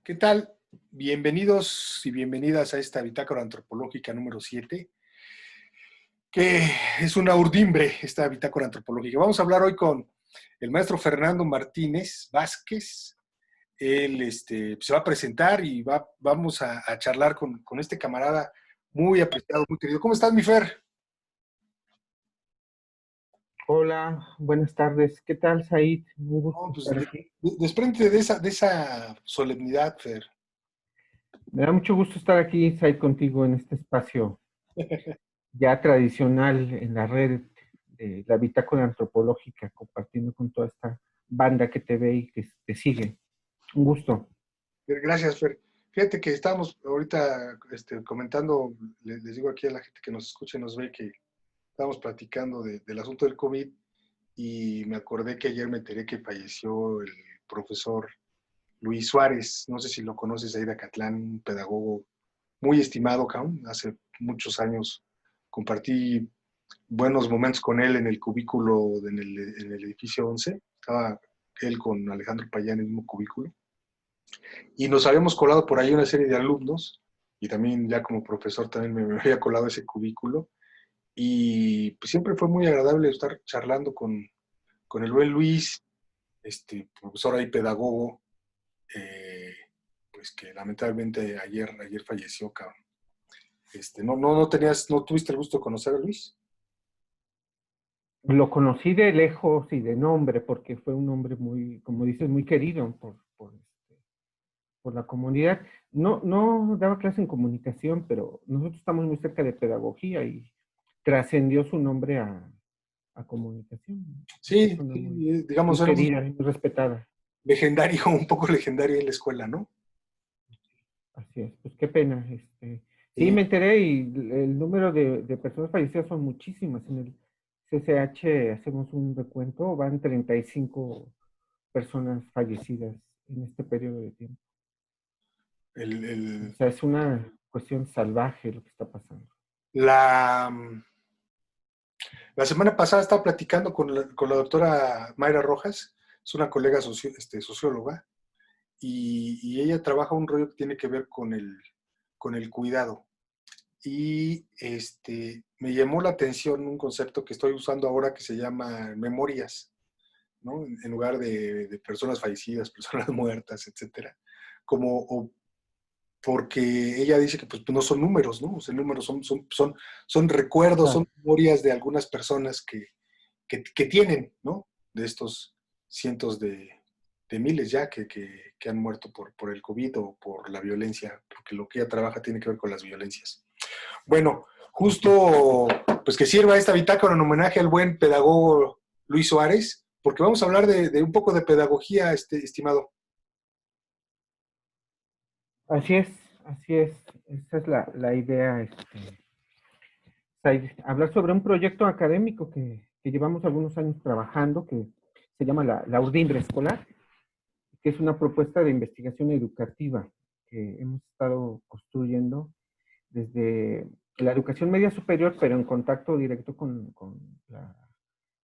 ¿Qué tal? Bienvenidos y bienvenidas a esta bitácora antropológica número 7, que es una urdimbre, esta bitácora antropológica. Vamos a hablar hoy con el maestro Fernando Martínez Vázquez. Él se va a presentar y vamos a charlar con este camarada muy apreciado, muy querido. ¿Cómo estás, mi Fer? Hola, buenas tardes. ¿Qué tal, Said? Muy No, gusto pues, estar aquí. desprende de esa solemnidad, Fer. Me da mucho gusto estar aquí, Said, contigo en este espacio ya tradicional en la red de la Bitácora Antropológica, compartiendo con toda esta banda que te ve y que te sigue. Un gusto. Gracias, Fer. Fíjate que estábamos ahorita comentando, les digo aquí a la gente que nos escucha y nos ve que estábamos platicando del asunto del COVID y me acordé que ayer me enteré que falleció el profesor Luis Suárez. No sé si lo conoces ahí de Acatlán, un pedagogo muy estimado, cabrón. Hace muchos años compartí buenos momentos con él en el cubículo, en el edificio 11. Estaba él con Alejandro Payán en el mismo cubículo. Y nos habíamos colado por ahí una serie de alumnos, y también ya como profesor también me había colado ese cubículo, y pues siempre fue muy agradable estar charlando con el buen Luis, profesor ahí pedagogo, eh, pues que lamentablemente ayer falleció, cabrón. No tuviste el gusto de conocer a Luis. Lo conocí de lejos y de nombre, porque fue un hombre muy, como dices, muy querido por la comunidad. No daba clase en comunicación, pero nosotros estamos muy cerca de pedagogía y trascendió su nombre a comunicación. Una Sí, persona muy, sí, digamos, muy era un querida, muy respetada. legendario, un poco legendario en la escuela, ¿no? Así es, pues qué pena. Sí, Sí, me enteré y el número de personas fallecidas son muchísimas. En el CCH hacemos un recuento, van 35 personas fallecidas en este periodo de tiempo. el, O el- sea, es una cuestión salvaje lo que está pasando. la, La semana pasada estaba platicando con la doctora Mayra Rojas, es una colega socióloga, y ella trabaja un rollo que tiene que ver con el cuidado. Y me llamó la atención un concepto que estoy usando ahora que se llama memorias, ¿no? En lugar de personas fallecidas, personas muertas, etcétera. Porque ella dice que pues, no son números, ¿no? O sea, números son recuerdos, son Claro. memorias de algunas personas que tienen, ¿no? De estos cientos de miles ya que han muerto por el COVID o por la violencia, porque lo que ella trabaja tiene que ver con las violencias. Bueno, justo pues que sirva esta bitácora en homenaje al buen pedagogo Luis Suárez, porque vamos a hablar de un poco de pedagogía, estimado. Así es, así es. Esa es la idea. Hablar sobre un proyecto académico que llevamos algunos años trabajando, que se llama la Urdimbre Escolar, que es una propuesta de investigación educativa que hemos estado construyendo desde la educación media superior, pero en contacto directo con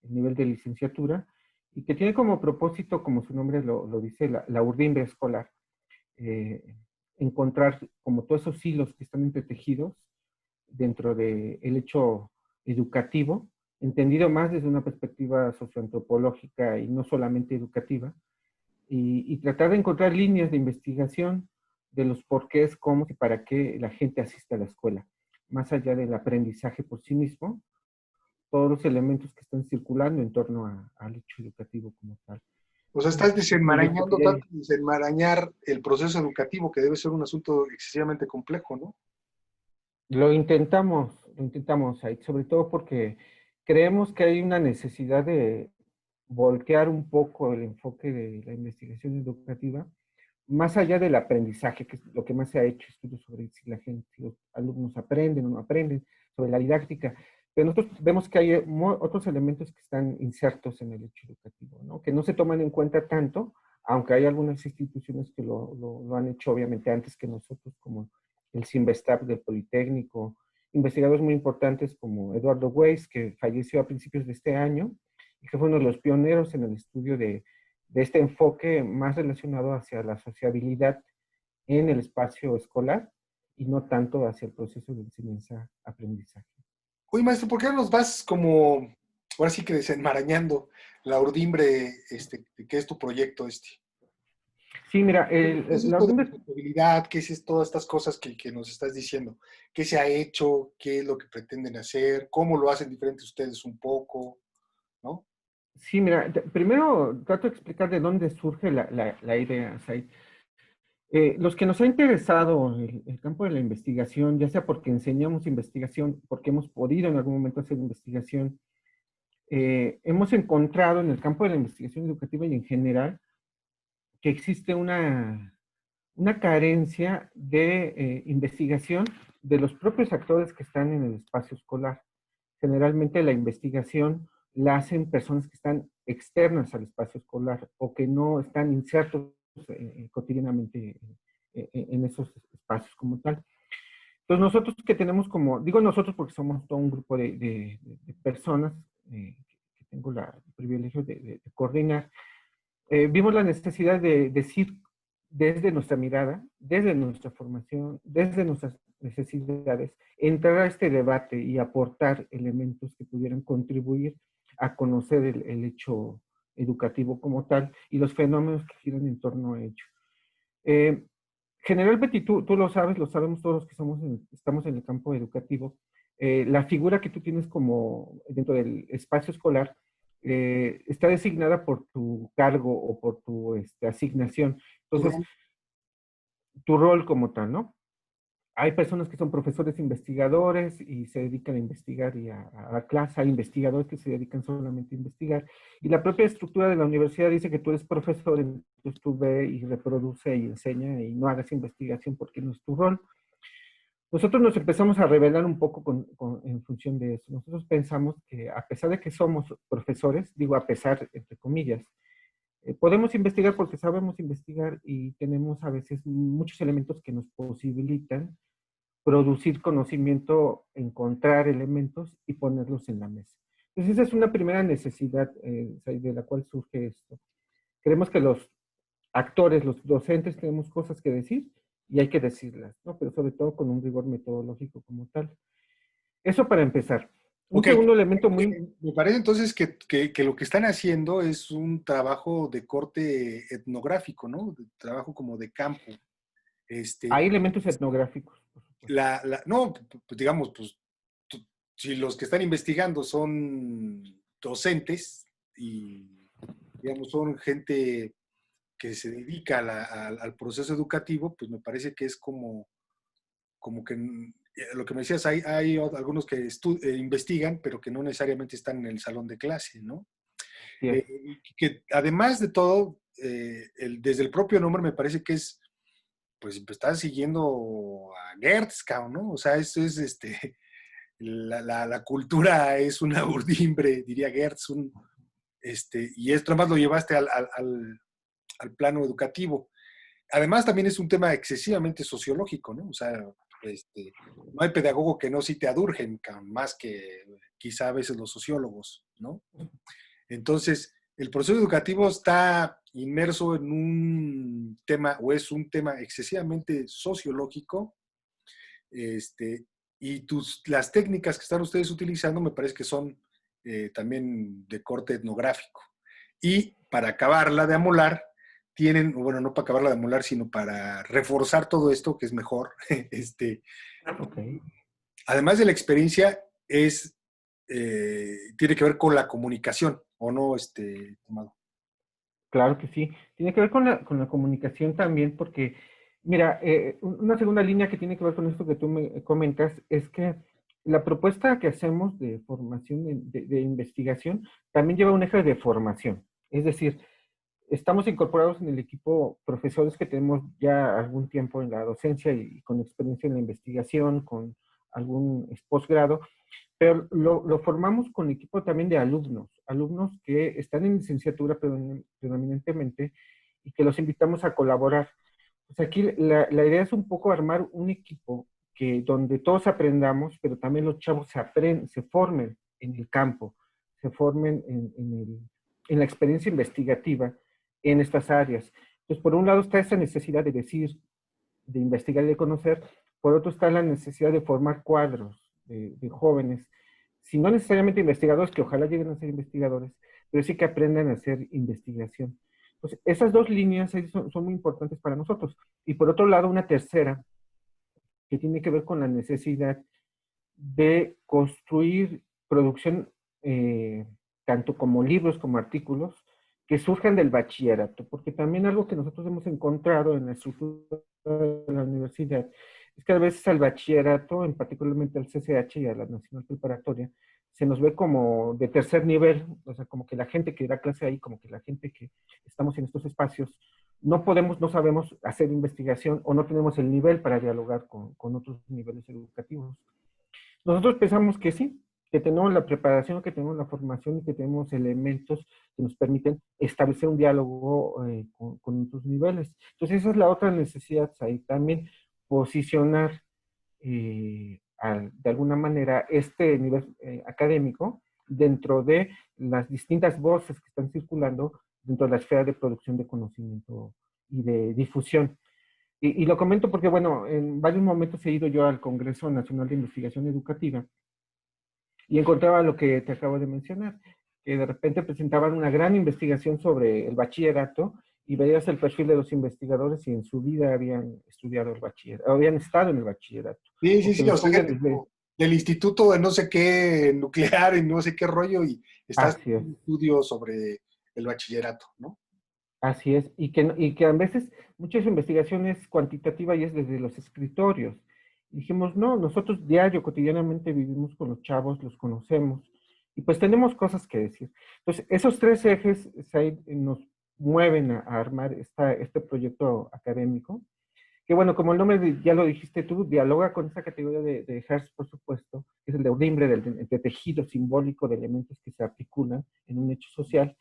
el nivel de licenciatura, y que tiene como propósito, como su nombre lo dice, la urdimbre escolar, eh, encontrar como todos esos hilos que están entretejidos dentro del hecho educativo, entendido más desde una perspectiva socioantropológica y no solamente educativa, y tratar de encontrar líneas de investigación de los porqués, cómo y para qué la gente asiste a la escuela, más allá del aprendizaje por sí mismo, todos los elementos que están circulando en torno al hecho educativo como tal. O sea, estás Es un proyecto que desenmarañando tanto, desenmarañar el proceso educativo, que debe ser un asunto excesivamente complejo, ¿no? lo intentamos ahí, sobre todo porque creemos que hay una necesidad de voltear un poco el enfoque de la investigación educativa más allá del aprendizaje, que es lo que más se ha hecho, estudios sobre si la gente, si los alumnos aprenden o no aprenden, sobre la didáctica, pero nosotros vemos que hay otros elementos que están insertos en el hecho educativo, ¿no? Que no se toman en cuenta tanto, aunque hay algunas instituciones que lo han hecho obviamente antes que nosotros, como el CIMBESTAP del Politécnico, investigadores muy importantes como Eduardo Weiss, que falleció a principios de este año, y que fue uno de los pioneros en el estudio de este enfoque más relacionado hacia la sociabilidad en el espacio escolar y no tanto hacia el proceso de enseñanza-aprendizaje. Oye, maestro, ¿por qué no nos vas como, ahora sí que desenmarañando la urdimbre, qué es tu proyecto este? Sí, mira, ¿Qué es la esto de urdimbre. sustentabilidad? ¿Qué es todas estas cosas que nos estás diciendo? ¿Qué se ha hecho? ¿Qué es lo que pretenden hacer? ¿Cómo lo hacen diferente ustedes un poco? ¿No? Sí, mira, primero trato de explicar de dónde surge la idea, Said. Los que nos ha interesado el campo de la investigación, ya sea porque enseñamos investigación, porque hemos podido en algún momento hacer investigación, hemos encontrado en el campo de la investigación educativa y en general que existe una carencia de investigación de los propios actores que están en el espacio escolar. Generalmente la investigación la hacen personas que están externas al espacio escolar o que no están insertos cotidianamente en esos espacios como tal. Entonces nosotros que tenemos como, digo nosotros porque somos todo un grupo de personas que tengo el privilegio de coordinar, vimos la necesidad de decir desde nuestra mirada, desde nuestra formación, desde nuestras necesidades, entrar a este debate y aportar elementos que pudieran contribuir a conocer el hecho educativo como tal y los fenómenos que giran en torno a ello. Eh, Generalmente, tú lo sabes, lo sabemos todos los que estamos en el campo educativo, la figura que tú tienes como dentro del espacio escolar está designada por tu cargo o por tu asignación. Entonces, tu rol como tal, ¿no? Hay personas que son profesores investigadores y se dedican a investigar y a dar clase. Hay investigadores que se dedican solamente a investigar. Y la propia estructura de la universidad dice que tú eres profesor, entonces tú ve y reproduce y enseña y no hagas investigación porque no es tu rol. Nosotros nos empezamos a revelar un poco en función de eso. Nosotros pensamos que a pesar de que somos profesores, digo a pesar, entre comillas, podemos investigar porque sabemos investigar y tenemos a veces muchos elementos que nos posibilitan producir conocimiento, encontrar elementos y ponerlos en la mesa. Entonces esa es una primera necesidad de la cual surge esto. Creemos que los actores, los docentes tenemos cosas que decir y hay que decirlas, ¿no? Pero sobre todo con un rigor metodológico como tal. Eso para empezar. Un Ok, segundo elemento muy... me parece entonces que lo que están haciendo es un trabajo de corte etnográfico, ¿no? De trabajo como de campo. Hay Este, elementos etnográficos, por supuesto. no, pues digamos, pues si los que están investigando son docentes y, digamos, son gente que se dedica al proceso educativo, pues me parece que es como que lo que me decías, hay algunos que investigan, pero que no necesariamente están en el salón de clase, ¿no? Así es. Que además de todo, desde el propio nombre me parece que es, pues está siguiendo a Gertz, ¿no? O sea, eso es, la cultura es una urdimbre, diría Gertz, y esto además lo llevaste al plano educativo. Además también es un tema excesivamente sociológico, ¿no? O sea, no hay pedagogo que no cite a Durkheim, más que quizá a veces los sociólogos, ¿no? Entonces, el proceso educativo está inmerso en un tema, o es un tema excesivamente sociológico, y las técnicas que están ustedes utilizando me parece que son también de corte etnográfico. Y para acabarla de amolar, tienen, bueno, no para acabarla de amolar, sino para reforzar todo esto, que es mejor, Ok. además de la experiencia, tiene que ver con la comunicación, ¿o no, Amado? Claro que sí. Tiene que ver con la comunicación también, porque, mira, una segunda línea que tiene que ver con esto que tú me comentas es que la propuesta que hacemos de formación, de investigación, también lleva un eje de formación. Es decir, estamos incorporados en el equipo profesores que tenemos ya algún tiempo en la docencia y con experiencia en la investigación, con algún posgrado, pero lo formamos con equipo también de alumnos, alumnos que están en licenciatura predominantemente y que los invitamos a colaborar. Pues aquí la idea es un poco armar un equipo donde todos aprendamos, pero también los chavos se formen en el campo, se formen en la experiencia investigativa en estas áreas. Entonces, por un lado está esa necesidad de decir, de investigar y de conocer. Por otro está la necesidad de formar cuadros de jóvenes, si no necesariamente investigadores, que ojalá lleguen a ser investigadores, pero sí que aprendan a hacer investigación. Entonces, esas dos líneas ahí son muy importantes para nosotros. Y por otro lado, una tercera, que tiene que ver con la necesidad de construir producción, tanto como libros como artículos, que surjan del bachillerato, porque también algo que nosotros hemos encontrado en la estructura de la universidad es que a veces al bachillerato, en particularmente al CCH y a la Nacional Preparatoria, se nos ve como de tercer nivel, o sea, como que la gente que da clase ahí, como que la gente que estamos en estos espacios, no podemos, no sabemos hacer investigación o no tenemos el nivel para dialogar con otros niveles educativos. Nosotros pensamos que sí, que tenemos la preparación, que tenemos la formación y que tenemos elementos que nos permiten establecer un diálogo con otros niveles. Entonces esa es la otra necesidad, ahí también posicionar de alguna manera este nivel académico dentro de las distintas voces que están circulando dentro de la esfera de producción de conocimiento y de difusión. Y lo comento porque, bueno, en varios momentos he ido yo al Congreso Nacional de Investigación Educativa y encontraba lo que te acabo de mencionar, que de repente presentaban una gran investigación sobre el bachillerato y veías el perfil de los investigadores y en su vida habían estudiado el bachillerato, habían estado en el bachillerato, Sí, o sí, que sí, lo o sea, estudian gente desde... del instituto de no sé qué nuclear y no sé qué rollo y estás Así en es. un estudio sobre el bachillerato, ¿no? Así es, y que a veces muchas investigaciones cuantitativas y es desde los escritorios. Y dijimos, no, nosotros diario, cotidianamente vivimos con los chavos, los conocemos, y pues tenemos cosas que decir. Entonces, esos tres ejes, Said, nos mueven a armar este proyecto académico, que bueno, como el nombre ya lo dijiste tú, dialoga con esa categoría de Hertz, por supuesto, que es el de Urdimbre, de tejido simbólico de elementos que se articulan en un hecho social.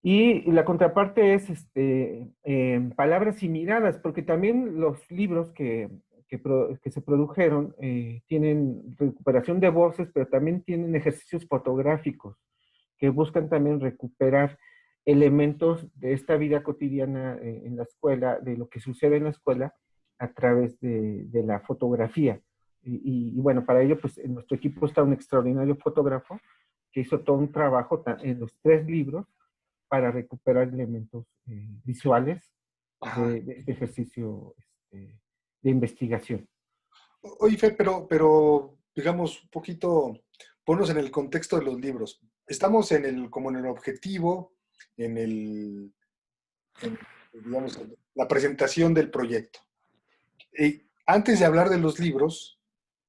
Y la contraparte es palabras y miradas, porque también los libros que se produjeron tienen recuperación de voces, pero también tienen ejercicios fotográficos que buscan también recuperar elementos de esta vida cotidiana en la escuela, de lo que sucede en la escuela a través de la fotografía. Y bueno, para ello, pues en nuestro equipo está un extraordinario fotógrafo que hizo todo un trabajo en los tres libros para recuperar elementos visuales Ajá. de este ejercicio de investigación. Oye, Fer, pero digamos un poquito, ponnos en el contexto de los libros. Estamos como en el objetivo, en digamos, en la presentación del proyecto. Y antes de hablar de los libros,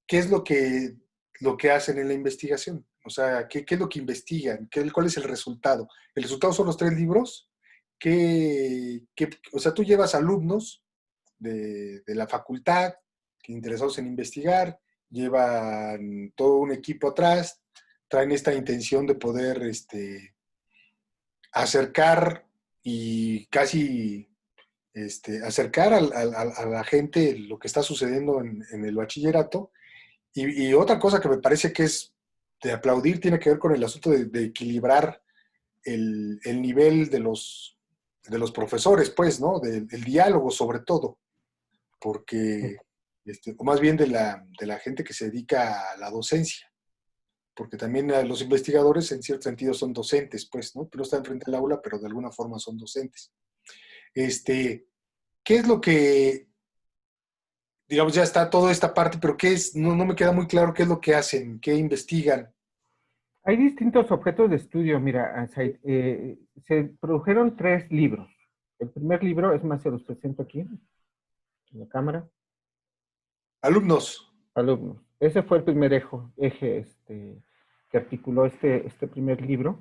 ¿qué es lo que hacen en la investigación? O sea, ¿qué es lo que investigan? ¿Cuál es el resultado? ¿El resultado son los tres libros? O sea, tú llevas alumnos de la facultad que interesados en investigar, llevan todo un equipo atrás, traen esta intención de poder acercar y casi acercar a la gente lo que está sucediendo en el bachillerato. Y otra cosa que me parece que es de aplaudir tiene que ver con el asunto de equilibrar el nivel de los profesores, pues, ¿no? Del diálogo sobre todo, porque, o más bien de la gente que se dedica a la docencia, porque también los investigadores en cierto sentido son docentes, pues, ¿no? No están frente al aula, pero de alguna forma son docentes. Este, ¿Qué es lo que, digamos, ya está toda esta parte, pero qué es, no me queda muy claro qué es lo que hacen, qué investigan? Hay distintos objetos de estudio. Mira, Said, se produjeron tres libros. El primer libro, es más, se los presento aquí en la cámara. Alumnos. Alumnos. Ese fue el primer eje que articuló este primer libro.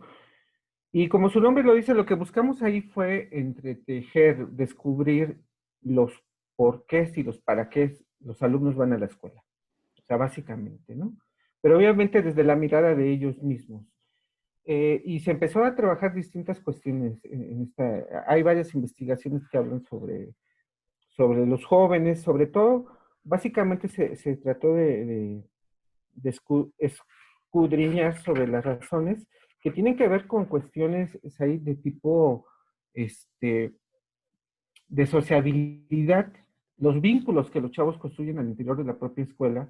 Y como su nombre lo dice, lo que buscamos ahí fue entretejer, descubrir los porqués y los para qué los alumnos van a la escuela. O sea, básicamente, ¿no? Pero obviamente desde la mirada de ellos mismos. Y se empezó a trabajar distintas cuestiones en esta. Hay varias investigaciones que hablan sobre los jóvenes, sobre todo, básicamente se trató de escudriñar sobre las razones que tienen que ver con cuestiones ahí de tipo este, de sociabilidad los vínculos que los chavos construyen al interior de la propia escuela,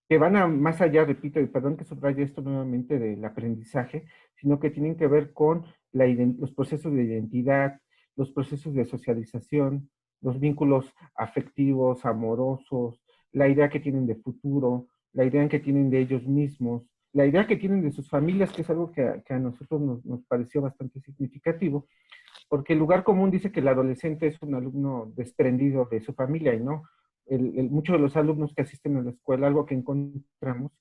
que van más allá, repito, y perdón que subraye esto nuevamente del aprendizaje, sino que tienen que ver con los procesos de identidad, los procesos de socialización, los vínculos afectivos, amorosos, la idea que tienen de futuro, la idea que tienen de ellos mismos, la idea que tienen de sus familias, que es algo que a nosotros nos pareció bastante significativo, porque el lugar común dice que el adolescente es un alumno desprendido de su familia y no. Muchos de los alumnos que asisten a la escuela, algo que encontramos,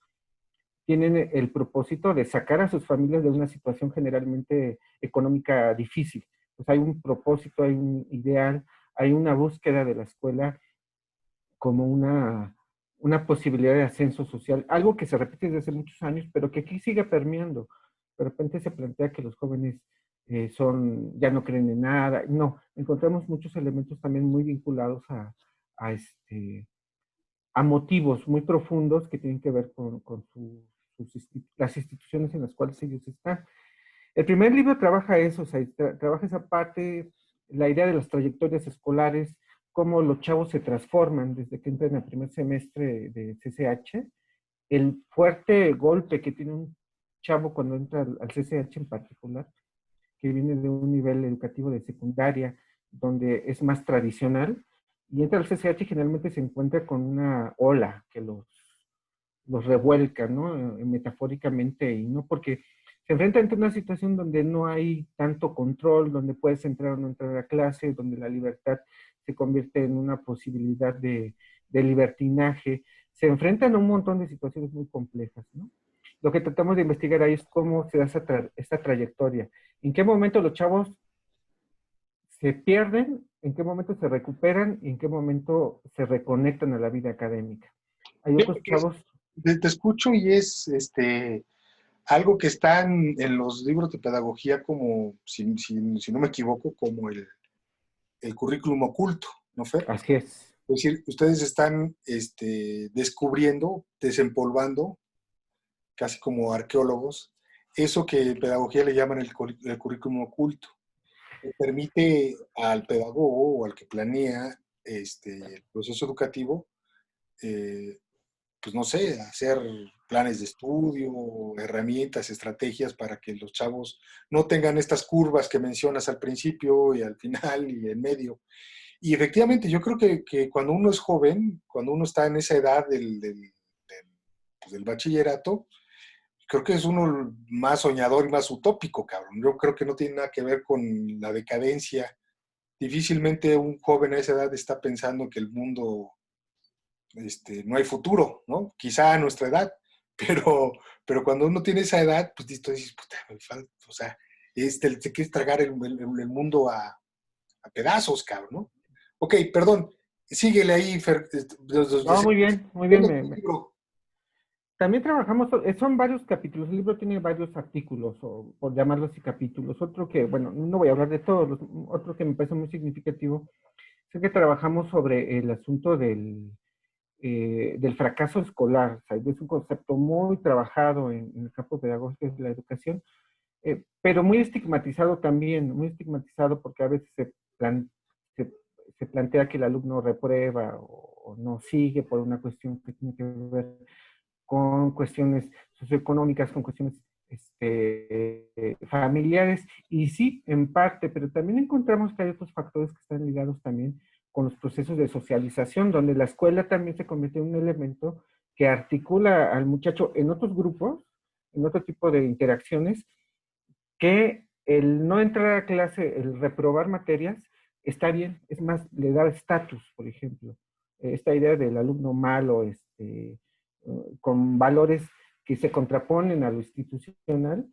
tienen el propósito de sacar a sus familias de una situación generalmente económica difícil. Pues hay un propósito, hay un ideal, hay una búsqueda de la escuela como una posibilidad de ascenso social, algo que se repite desde hace muchos años, pero que aquí sigue permeando. De repente se plantea que los jóvenes ya no creen en nada. No, encontramos muchos elementos también muy vinculados a, este, a motivos muy profundos que tienen que ver con las instituciones en las cuales ellos están. El primer libro trabaja eso, o sea, trabaja esa parte, la idea de las trayectorias escolares, cómo los chavos se transforman desde que entran al primer semestre de CCH, el fuerte golpe que tiene un chavo cuando entra al CCH en particular, que viene de un nivel educativo de secundaria, donde es más tradicional, y entra al CCH y generalmente se encuentra con una ola que los revuelca, ¿no? Metafóricamente, y no porque se enfrenta ante una situación donde no hay tanto control, donde puedes entrar o no entrar a clase, donde la libertad se convierte en una posibilidad de libertinaje. Se enfrentan a un montón de situaciones muy complejas, ¿no? Lo que tratamos de investigar ahí es cómo se da esta trayectoria. ¿En qué momento los chavos se pierden? ¿En qué momento se recuperan? ¿Y en qué momento se reconectan a la vida académica? Hay otros Fíjate que chavos. te escucho y es algo que está en los libros de pedagogía como, si no me equivoco, como el currículum oculto, ¿no, Fer? Así es. Es decir, ustedes están descubriendo, desempolvando, casi como arqueólogos, eso que en pedagogía le llaman el currículum oculto, que permite al pedagogo o al que planea el proceso educativo, eh, pues no sé, hacer planes de estudio, herramientas, estrategias para que los chavos no tengan estas curvas que mencionas al principio y al final y en medio. Y efectivamente, yo creo que cuando uno es joven, cuando uno está en esa edad pues, del bachillerato, creo que es uno más soñador y más utópico, cabrón. Yo creo que no tiene nada que ver con la decadencia. Difícilmente un joven a esa edad está pensando que el mundo no hay futuro, ¿no? Quizá a nuestra edad, pero cuando uno tiene esa edad, pues dices, puta, me falta, o sea, te quieres tragar el mundo a pedazos, cabrón, ¿no? Ok, perdón, síguele ahí, Fer, No, muy bien, muy bien. tu libro. También trabajamos, son varios capítulos, el libro tiene varios artículos, o por llamarlos así capítulos. Otro que, bueno, no voy a hablar de todos, otro que me parece muy significativo, es que trabajamos sobre el asunto del fracaso escolar. O sea, es un concepto muy trabajado en el campo pedagógico de la educación, pero muy estigmatizado también, muy estigmatizado porque a veces se, se plantea que el alumno reprueba o no sigue por una cuestión que tiene que ver con cuestiones socioeconómicas, con cuestiones familiares, y sí, en parte, pero también encontramos que hay otros factores que están ligados también con los procesos de socialización, donde la escuela también se convierte en un elemento que articula al muchacho en otros grupos, en otro tipo de interacciones, que el no entrar a clase, el reprobar materias, está bien, es más, le da estatus, por ejemplo. Esta idea del alumno malo, con valores que se contraponen a lo institucional,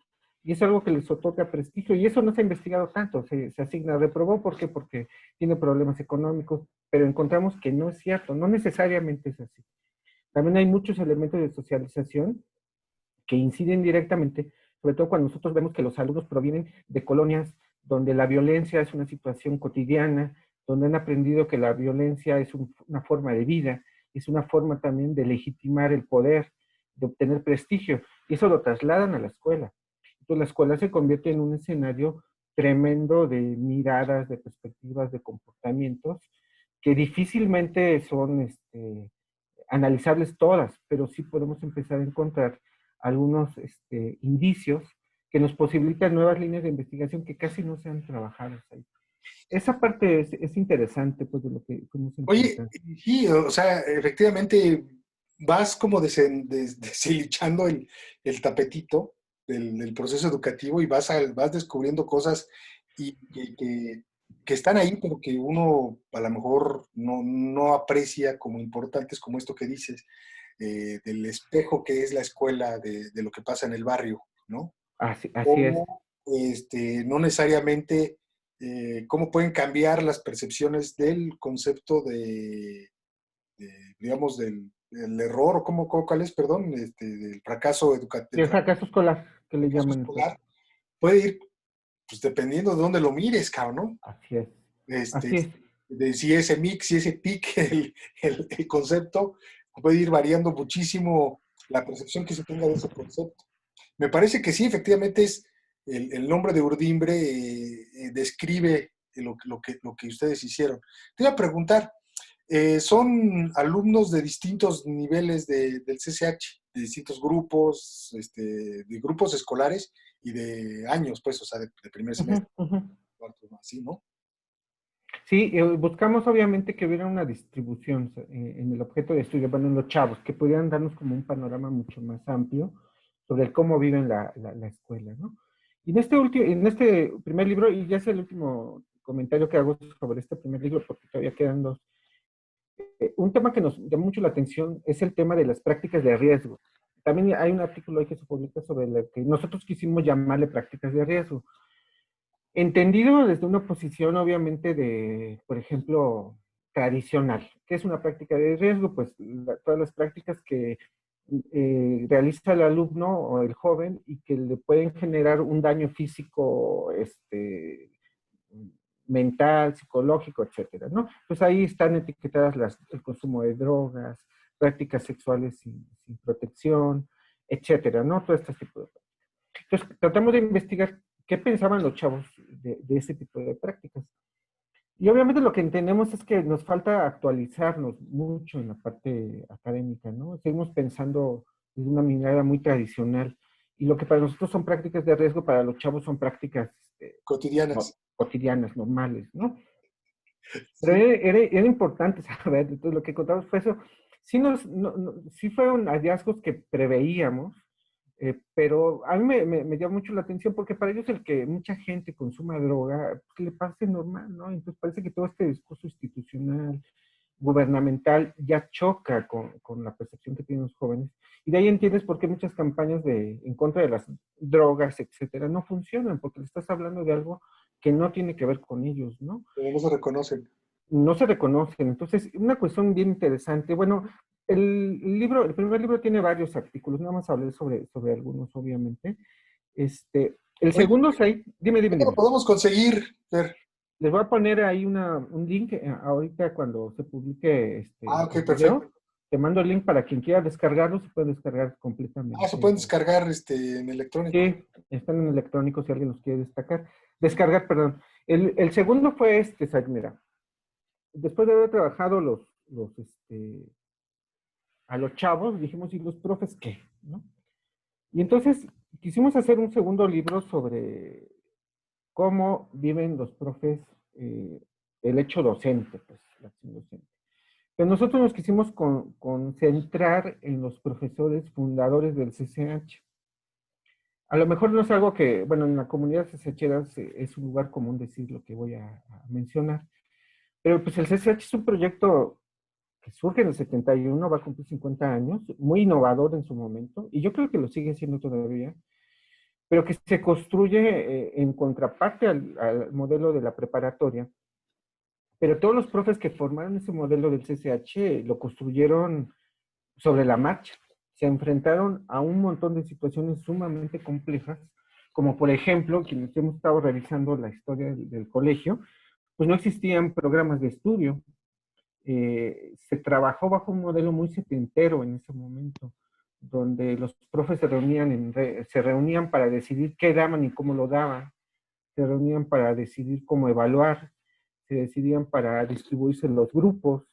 y es algo que les otorga prestigio, y eso no se ha investigado tanto, se asigna, reprobó, ¿por qué? Porque tiene problemas económicos, pero encontramos que no es cierto, no necesariamente es así. También hay muchos elementos de socialización que inciden directamente, sobre todo cuando nosotros vemos que los alumnos provienen de colonias donde la violencia es una situación cotidiana, donde han aprendido que la violencia es una forma de vida, es una forma también de legitimar el poder, de obtener prestigio, y eso lo trasladan a la escuela. Entonces la escuela se convierte en un escenario tremendo de miradas, de perspectivas, de comportamientos, que difícilmente son analizables todas, pero sí podemos empezar a encontrar algunos indicios que nos posibilitan nuevas líneas de investigación que casi no se han trabajado ahí. Esa parte es interesante, pues, de lo que fuimos Oye, encontrando. sí, o sea, efectivamente vas como deshinchando el tapetito del proceso educativo y vas descubriendo cosas y que están ahí, pero que uno a lo mejor no aprecia como importantes, como esto que dices, del espejo que es la escuela de lo que pasa en el barrio, ¿no? Así es. Cómo no necesariamente cómo pueden cambiar las percepciones del concepto digamos, del error, o cuál es, perdón, del fracaso educativo, El fracaso escolar, que le llaman. Pues, escolar, puede ir, pues dependiendo de dónde lo mires, cabrón, ¿no? así es. Este, Así es. de si ese mix, si ese pic, el concepto, puede ir variando muchísimo la percepción que se tenga de ese concepto. Me parece que sí, efectivamente es el nombre de Urdimbre describe lo que ustedes hicieron. Te iba a preguntar, son alumnos de distintos niveles del CCH, de distintos grupos, de grupos escolares y de años, pues, o sea, de primer Ujú, semestre, ujú. cuarto, así, ¿no? Sí, buscamos obviamente que hubiera una distribución en el objeto de estudio, bueno, en los chavos, que pudieran darnos como un panorama mucho más amplio sobre el cómo viven la escuela, ¿no? Y en este primer libro, y ya es el último comentario que hago sobre este primer libro, porque todavía quedan dos, un tema que nos llama mucho la atención es el tema de las prácticas de riesgo. También hay un artículo ahí que se publica sobre lo que nosotros quisimos llamarle prácticas de riesgo. Entendido desde una posición, obviamente, de, por ejemplo, tradicional. ¿Qué es una práctica de riesgo? Pues todas las prácticas que realiza el alumno o el joven y que le pueden generar un daño físico, mental, psicológico, etcétera, ¿no? Pues ahí están etiquetadas el consumo de drogas, prácticas sexuales sin protección, etcétera, ¿no? Todo este tipo de prácticas. Entonces, tratamos de investigar qué pensaban los chavos de ese tipo de prácticas. Y obviamente lo que entendemos es que nos falta actualizarnos mucho en la parte académica, ¿no? Seguimos pensando de una mirada muy tradicional. Y lo que para nosotros son prácticas de riesgo, para los chavos son prácticas Cotidianas. cotidianas, normales, ¿no? Pero Sí. era importante saber, entonces lo que contamos fue eso. Sí, sí fueron hallazgos que preveíamos, pero a mí me llama mucho la atención porque para ellos el que mucha gente consuma droga, pues, le parece normal, ¿no? Entonces parece que todo este discurso institucional, gubernamental, ya choca con la percepción que tienen los jóvenes. Y de ahí entiendes por qué muchas campañas en contra de las drogas, etcétera, no funcionan, porque le estás hablando de algo que no tiene que ver con ellos, ¿no? Pero no se reconocen. No se reconocen. Entonces, una cuestión bien interesante. Bueno, el primer libro tiene varios artículos, nada más hablé sobre algunos, obviamente. El Oye, segundo, sí, dime, ¿dónde lo dime. podemos conseguir, Fer? Les voy a poner ahí un link ahorita cuando se publique Ah, el ok, perfecto. video. Te mando el link para quien quiera descargarlo, se puede descargar Ah, se completamente. pueden descargar en electrónico. Sí, están en electrónico si alguien los quiere descargar, perdón. El segundo fue Said, mira. Después de haber trabajado a los chavos, dijimos, ¿y los profes qué? ¿No? Y entonces quisimos hacer un segundo libro sobre cómo viven los profes el hecho docente, pues, la acción docente. Pero nosotros nos quisimos concentrar en los profesores fundadores del CCH. A lo mejor no es algo que, bueno, en la comunidad CCHera es un lugar común decir lo que voy a mencionar, pero pues el CCH es un proyecto que surge en el 71, va a cumplir 50 años, muy innovador en su momento, y yo creo que lo sigue siendo todavía, pero que se construye en contraparte al modelo de la preparatoria. Pero todos los profes que formaron ese modelo del CCH lo construyeron sobre la marcha. Se enfrentaron a un montón de situaciones sumamente complejas, como por ejemplo, quienes hemos estado revisando la historia del colegio, pues no existían programas de estudio, se trabajó bajo un modelo muy setentero en ese momento, donde los profes se reunían para decidir qué daban y cómo lo daban, se reunían para decidir cómo evaluar, se decidían para distribuirse en los grupos.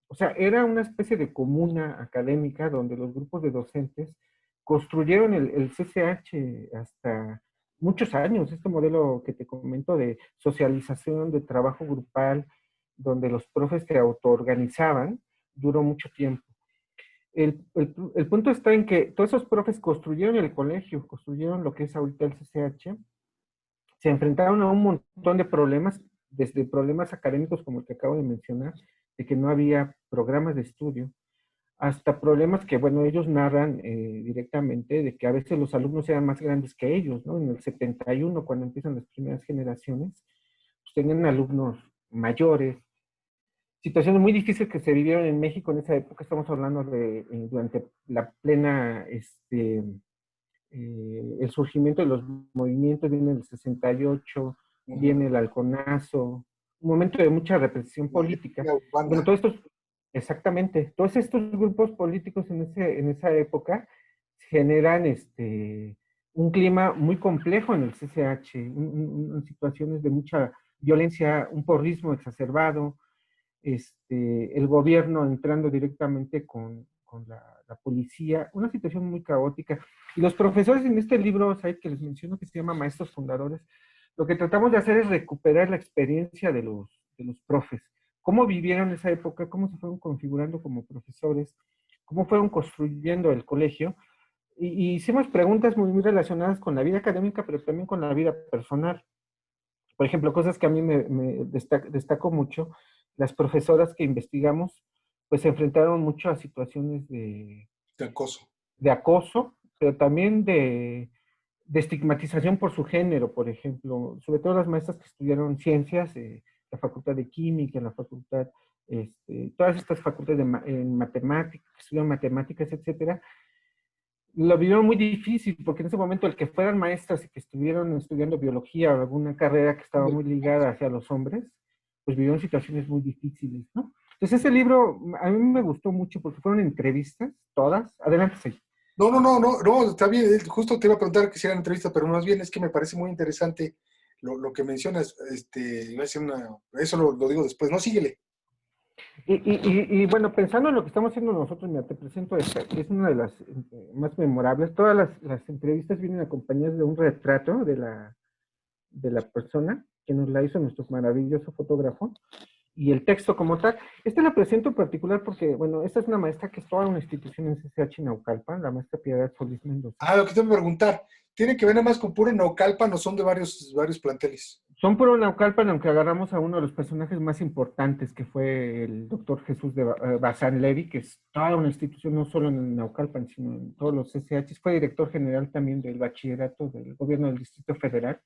O sea, era una especie de comuna académica donde los grupos de docentes construyeron el CCH hasta muchos años, este modelo que te comento de socialización, de trabajo grupal, donde los profes se autoorganizaban, duró mucho tiempo. El punto está en que todos esos profes construyeron el colegio, construyeron lo que es ahorita el CCH, se enfrentaron a un montón de problemas, desde problemas académicos como el que acabo de mencionar, de que no había programas de estudio, hasta problemas que, bueno, ellos narran directamente de que a veces los alumnos eran más grandes que ellos, ¿no? En el 71, cuando empiezan las primeras generaciones, pues tenían alumnos mayores, situaciones muy difíciles que se vivieron en México en esa época. Estamos hablando de durante la plena, el surgimiento de los movimientos, viene el 68, viene el halconazo, un momento de mucha represión política. Bueno, todos estos, exactamente, todos estos grupos políticos en esa época generan un clima muy complejo en el CCH, situaciones de mucha violencia, un porrismo exacerbado, el gobierno entrando directamente con la policía, una situación muy caótica. Y los profesores en este libro, ¿sabes? Que les menciono, que se llama Maestros Fundadores, lo que tratamos de hacer es recuperar la experiencia de los profes, cómo vivieron esa época, cómo se fueron configurando como profesores, cómo fueron construyendo el colegio, y hicimos preguntas muy, muy relacionadas con la vida académica, pero también con la vida personal. Por ejemplo, cosas que a mí me destaco mucho, las profesoras que investigamos, pues se enfrentaron mucho a situaciones de acoso, pero también de estigmatización por su género, por ejemplo, sobre todo las maestras que estudiaron ciencias, la facultad de química, la facultad, todas estas facultades en matemáticas, que estudian matemáticas, etcétera, lo vivieron muy difícil, porque en ese momento el que fueran maestras y que estuvieron estudiando biología o alguna carrera que estaba muy ligada hacia los hombres, pues vivieron situaciones muy difíciles, ¿no? Entonces ese libro a mí me gustó mucho porque fueron entrevistas, todas. Adelante, sí. No, está bien. Justo te iba a preguntar que hicieran entrevista, pero más bien es que me parece muy interesante lo que mencionas. Iba a decir eso lo digo después. No, síguele. Y bueno, pensando en lo que estamos haciendo nosotros, mira, te presento esta, que es una de las más memorables. Todas las entrevistas vienen acompañadas de un retrato de la persona que nos la hizo nuestro maravilloso fotógrafo, y el texto como tal. Este lo presento en particular porque, bueno, esta es una maestra que es toda una institución en CCH Naucalpan, la maestra Piedad Solís Mendoza. Lo que te voy a preguntar, ¿tiene que ver nada más con puro Naucalpan o son de varios planteles? Son puro Naucalpan, aunque agarramos a uno de los personajes más importantes, que fue el doctor Jesús de Bazán Levy, que es toda una institución, no solo en Naucalpan, sino en todos los CCH. Fue director general también del bachillerato del gobierno del Distrito Federal.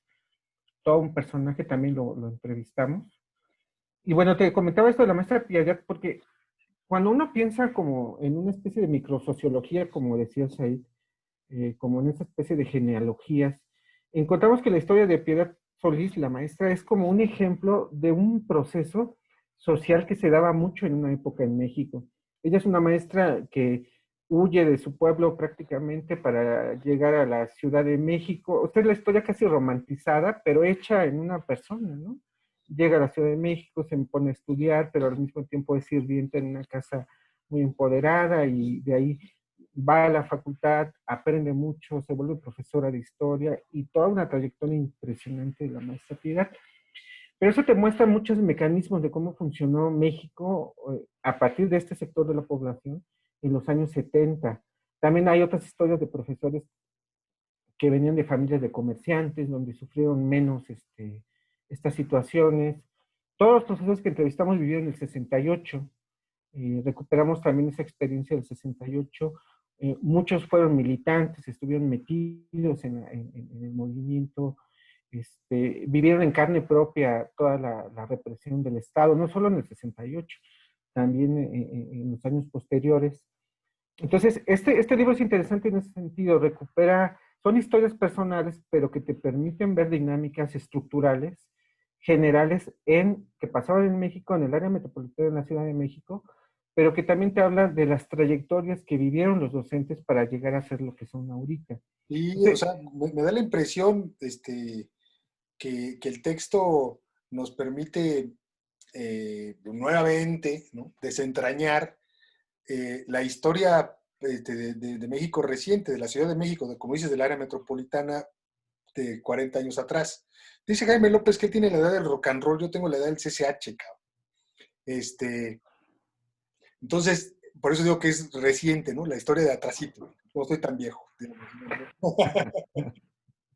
Todo un personaje, también lo entrevistamos. Y bueno, te comentaba esto de la maestra Piedad, porque cuando uno piensa como en una especie de microsociología, como decía Said, como en esa especie de genealogías, encontramos que la historia de Piedad Solís, la maestra, es como un ejemplo de un proceso social que se daba mucho en una época en México. Ella es una maestra que huye de su pueblo prácticamente para llegar a la Ciudad de México. O sea, es la historia casi romantizada, pero hecha en una persona, ¿no? Llega a la Ciudad de México, se pone a estudiar, pero al mismo tiempo es sirviente en una casa muy empoderada, y de ahí va a la facultad, aprende mucho, se vuelve profesora de historia, y toda una trayectoria impresionante de la maestra Piedad. Pero eso te muestra muchos mecanismos de cómo funcionó México a partir de este sector de la población en los años 70. También hay otras historias de profesores que venían de familias de comerciantes, donde sufrieron menos estas situaciones. Todos los profesores que entrevistamos vivieron en el 68. Recuperamos también esa experiencia del 68. Muchos fueron militantes, estuvieron metidos en el movimiento, vivieron en carne propia toda la represión del Estado, no solo en el 68, también en los años posteriores. Entonces, este libro es interesante en ese sentido, son historias personales, pero que te permiten ver dinámicas estructurales, generales, que pasaban en México, en el área metropolitana de la Ciudad de México, pero que también te hablan de las trayectorias que vivieron los docentes para llegar a ser lo que son ahorita. Y, o Entonces, sea, me da la impresión que el texto nos permite nuevamente, ¿no?, desentrañar la historia de México reciente, de la Ciudad de México, como dices, del área metropolitana de 40 años atrás. Dice Jaime López que él tiene la edad del rock and roll, yo tengo la edad del CCH, cabrón. Entonces, por eso digo que es reciente, ¿no? La historia de atrasito. No estoy tan viejo.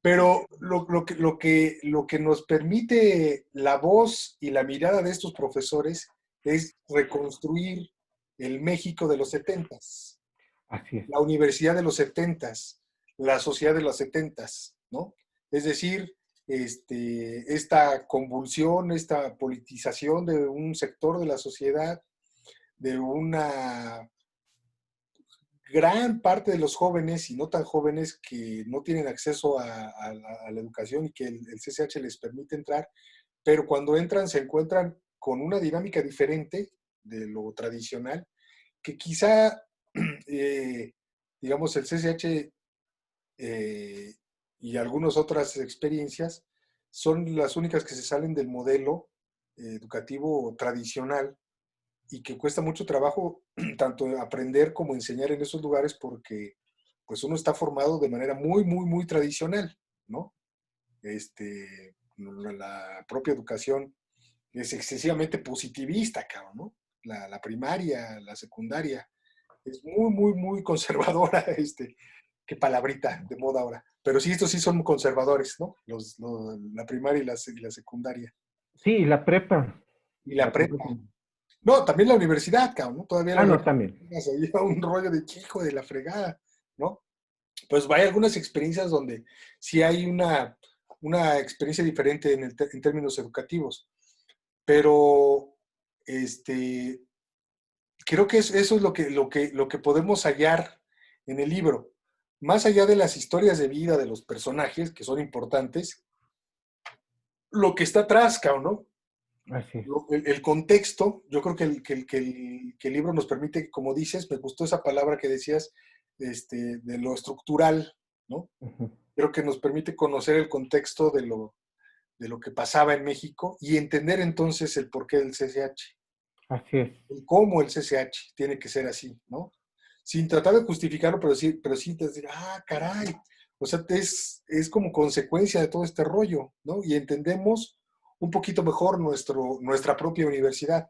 Pero lo que nos permite la voz y la mirada de estos profesores es reconstruir el México de los 70s, Así es. la universidad de los 70s, la sociedad de los 70s, ¿no? Es decir, esta convulsión, esta politización de un sector de la sociedad, de una gran parte de los jóvenes y no tan jóvenes que no tienen acceso a la educación y que el CCH les permite entrar, pero cuando entran se encuentran con una dinámica diferente de lo tradicional, que quizá, digamos, el CCH y algunas otras experiencias son las únicas que se salen del modelo educativo tradicional y que cuesta mucho trabajo tanto aprender como enseñar en esos lugares porque pues uno está formado de manera muy, muy, muy tradicional, ¿no? La propia educación es excesivamente positivista, cabrón, ¿no? La primaria, la secundaria, es muy, muy, muy conservadora, qué palabrita de moda ahora. Pero sí, estos sí son conservadores, ¿no? La primaria y la secundaria. Sí, la prepa. Y la La prepa prepa. No, también la universidad, cabrón, ¿no? Todavía la no, universidad también. había un rollo de hijo de la fregada, ¿no? Pues hay algunas experiencias donde sí hay una experiencia diferente en términos educativos, pero creo que eso es lo que podemos hallar en el libro. Más allá de las historias de vida de los personajes, que son importantes, lo que está atrás, cabrón, ¿no? Así es. El contexto, yo creo que el libro nos permite, como dices, me gustó esa palabra que decías, de lo estructural, ¿no? Ujú. Creo que nos permite conocer el contexto de lo que pasaba en México y entender entonces el porqué del CCH, Así es. el cómo el CCH tiene que ser así, ¿no? Sin tratar de justificarlo, pero sí decir, ah, caray, o sea, es como consecuencia de todo este rollo, ¿no? Y entendemos un poquito mejor nuestra propia universidad.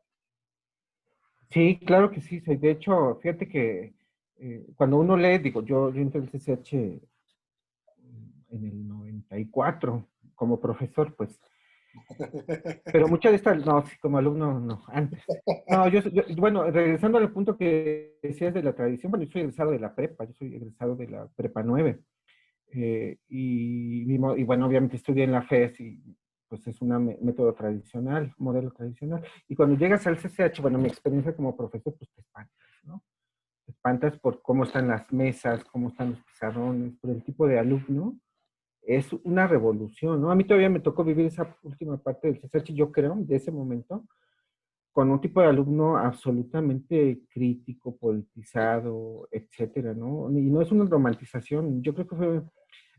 Sí, claro que sí. De hecho, fíjate que cuando uno lee, digo, yo entré al CCH en el 94 como profesor, pues, pero muchas de estas, no, sí, como alumno, no, antes. No, bueno, regresando al punto que decías de la tradición, bueno, yo soy egresado de la prepa, yo soy egresado de la prepa 9, y bueno, obviamente estudié en la FES y pues es un método tradicional, modelo tradicional. Y cuando llegas al CCH, bueno, mi experiencia como profesor, pues te espantas, ¿no? Te espantas por cómo están las mesas, cómo están los pizarrones, por el tipo de alumno. Es una revolución, ¿no? A mí todavía me tocó vivir esa última parte del CCH, yo creo, de ese momento, con un tipo de alumno absolutamente crítico, politizado, etcétera, ¿no? Y no es una romantización, yo creo que fue